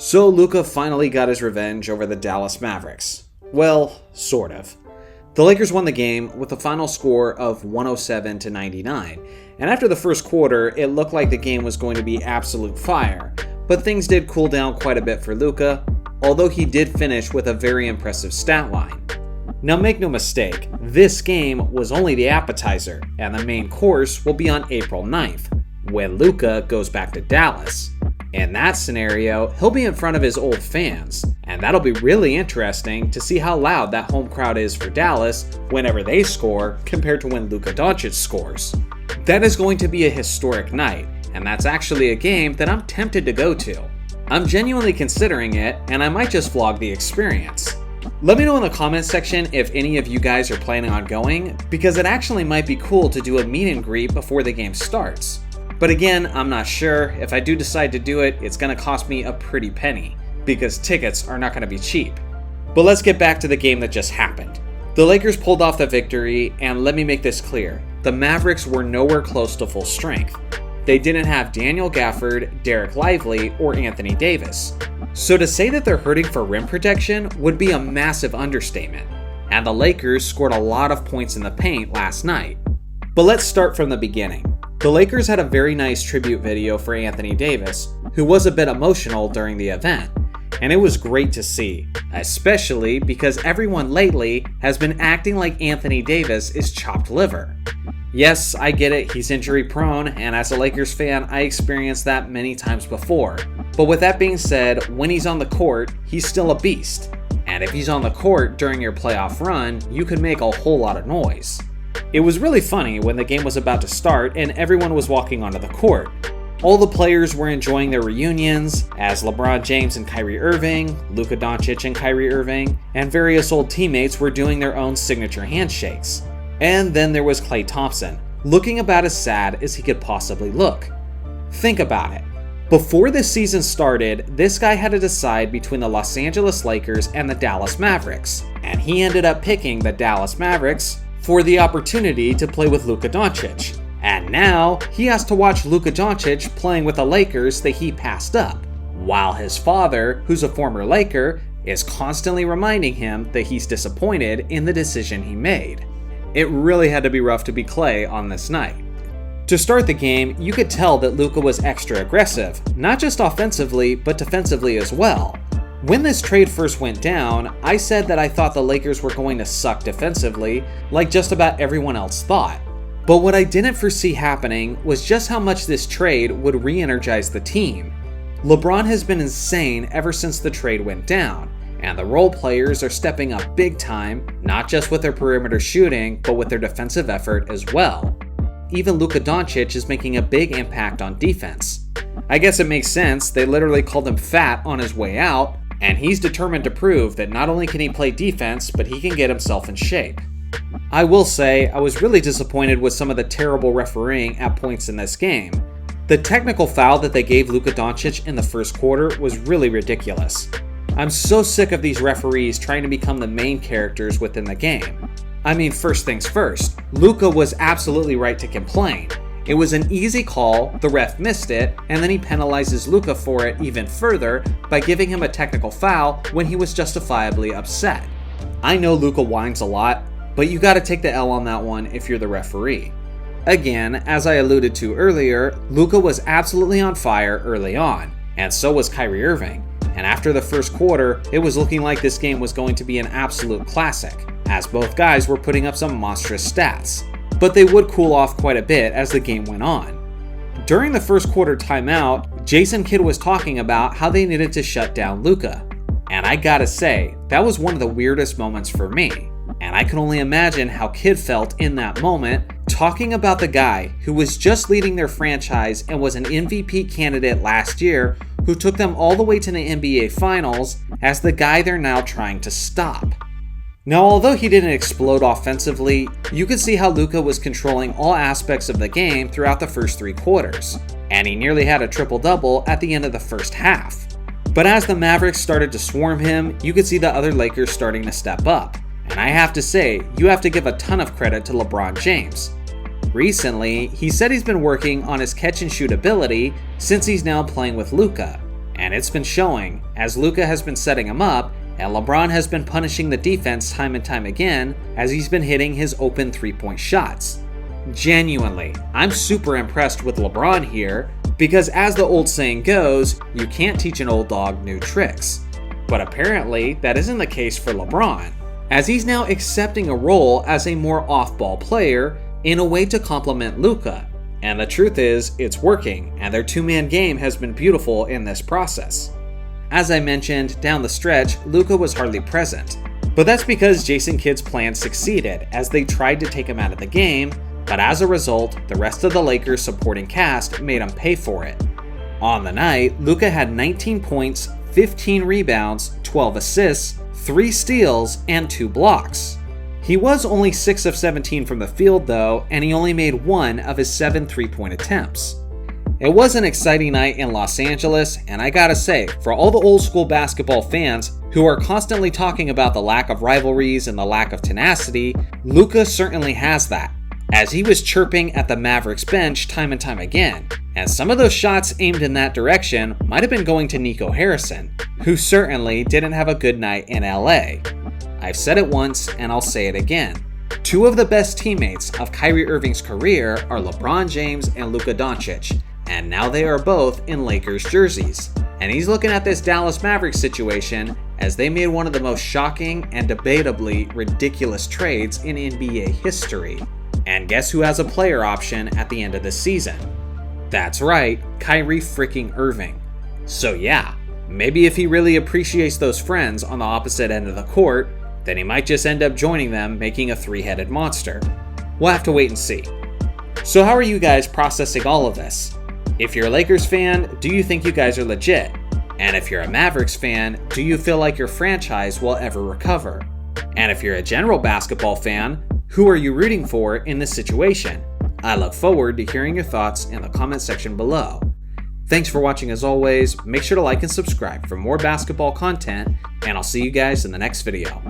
So Luka finally got his revenge over the Dallas Mavericks. Well, sort of. The Lakers won the game with a final score of 107-99, and after the first quarter, it looked like the game was going to be absolute fire, but things did cool down quite a bit for Luka, although he did finish with a very impressive stat line. Now make no mistake, this game was only the appetizer, and the main course will be on April 9th, when Luka goes back to Dallas. In that scenario, he'll be in front of his old fans, and that'll be really interesting to see how loud that home crowd is for Dallas whenever they score compared to when Luka Doncic scores. That is going to be a historic night, and that's actually a game that I'm tempted to go to. I'm genuinely considering it, and I might just vlog the experience. Let me know in the comments section if any of you guys are planning on going, because it actually might be cool to do a meet and greet before the game starts. But again, I'm not sure. If I do decide to do it, it's going to cost me a pretty penny, because tickets are not going to be cheap. But let's get back to the game that just happened. The Lakers pulled off the victory, and let me make this clear. The Mavericks were nowhere close to full strength. They didn't have Daniel Gafford, Derek Lively, or Anthony Davis. So to say that they're hurting for rim protection would be a massive understatement. And the Lakers scored a lot of points in the paint last night. But let's start from the beginning. The Lakers had a very nice tribute video for Anthony Davis, who was a bit emotional during the event, and it was great to see, especially because everyone lately has been acting like Anthony Davis is chopped liver. Yes, I get it, he's injury prone, and as a Lakers fan, I experienced that many times before. But with that being said, when he's on the court, he's still a beast. And if he's on the court during your playoff run, you can make a whole lot of noise. It was really funny when the game was about to start and everyone was walking onto the court. All the players were enjoying their reunions, as LeBron James and Kyrie Irving, Luka Doncic and Kyrie Irving, and various old teammates were doing their own signature handshakes. And then there was Klay Thompson, looking about as sad as he could possibly look. Think about it. Before this season started, this guy had to decide between the Los Angeles Lakers and the Dallas Mavericks, and he ended up picking the Dallas Mavericks for the opportunity to play with Luka Doncic. And now, he has to watch Luka Doncic playing with the Lakers that he passed up, while his father, who's a former Laker, is constantly reminding him that he's disappointed in the decision he made. It really had to be rough to be Klay on this night. To start the game, you could tell that Luka was extra aggressive, not just offensively, but defensively as well. When this trade first went down, I said that I thought the Lakers were going to suck defensively, like just about everyone else thought. But what I didn't foresee happening was just how much this trade would re-energize the team. LeBron has been insane ever since the trade went down, and the role players are stepping up big time, not just with their perimeter shooting, but with their defensive effort as well. Even Luka Doncic is making a big impact on defense. I guess it makes sense, they literally called him fat on his way out, and he's determined to prove that not only can he play defense, but he can get himself in shape. I will say, I was really disappointed with some of the terrible refereeing at points in this game. The technical foul that they gave Luka Doncic in the first quarter was really ridiculous. I'm so sick of these referees trying to become the main characters within the game. I mean, first things first, Luka was absolutely right to complain. It was an easy call, the ref missed it, and then he penalizes Luka for it even further by giving him a technical foul when he was justifiably upset. I know Luka whines a lot, but you gotta take the L on that one if you're the referee. Again, as I alluded to earlier, Luka was absolutely on fire early on, and so was Kyrie Irving. And after the first quarter, it was looking like this game was going to be an absolute classic, as both guys were putting up some monstrous stats. But they would cool off quite a bit as the game went on. During the first quarter timeout, Jason Kidd was talking about how they needed to shut down Luka. And I gotta say, that was one of the weirdest moments for me. And I can only imagine how Kidd felt in that moment, talking about the guy who was just leading their franchise and was an MVP candidate last year, who took them all the way to the NBA Finals, as the guy they're now trying to stop. Now, although he didn't explode offensively, you could see how Luka was controlling all aspects of the game throughout the first 3 quarters, and he nearly had a triple-double at the end of the first half. But as the Mavericks started to swarm him, you could see the other Lakers starting to step up, and I have to say, you have to give a ton of credit to LeBron James. Recently, he said he's been working on his catch and shoot ability since he's now playing with Luka, And it's been showing, as Luka has been setting him up, and LeBron has been punishing the defense time and time again as he's been hitting his open three-point shots. Genuinely, I'm super impressed with LeBron here, because as the old saying goes, you can't teach an old dog new tricks. But apparently, that isn't the case for LeBron, as he's now accepting a role as a more off-ball player in a way to complement Luka. And the truth is, it's working, and their two-man game has been beautiful in this process. As I mentioned, down the stretch, Luka was hardly present. But that's because Jason Kidd's plan succeeded, as they tried to take him out of the game, but as a result, the rest of the Lakers supporting cast made him pay for it. On the night, Luka had 19 points, 15 rebounds, 12 assists, 3 steals, and 2 blocks. He was only 6 of 17 from the field though, and he only made 1 of his 7 3-point attempts. It was an exciting night in Los Angeles, and I gotta say, for all the old school basketball fans who are constantly talking about the lack of rivalries and the lack of tenacity, Luka certainly has that, as he was chirping at the Mavericks bench time and time again, and some of those shots aimed in that direction might have been going to Nico Harrison, who certainly didn't have a good night in LA. I've said it once and I'll say it again. 2 of the best teammates of Kyrie Irving's career are LeBron James and Luka Doncic, and now they are both in Lakers jerseys. And he's looking at this Dallas Mavericks situation as they made one of the most shocking and debatably ridiculous trades in NBA history. And guess who has a player option at the end of this season? That's right, Kyrie freaking Irving. So yeah, maybe if he really appreciates those friends on the opposite end of the court, then he might just end up joining them, making a 3-headed monster. We'll have to wait and see. So how are you guys processing all of this? If you're a Lakers fan, do you think you guys are legit? And if you're a Mavericks fan, do you feel like your franchise will ever recover? And if you're a general basketball fan, who are you rooting for in this situation? I look forward to hearing your thoughts in the comment section below. Thanks for watching as always, make sure to like and subscribe for more basketball content, and I'll see you guys in the next video.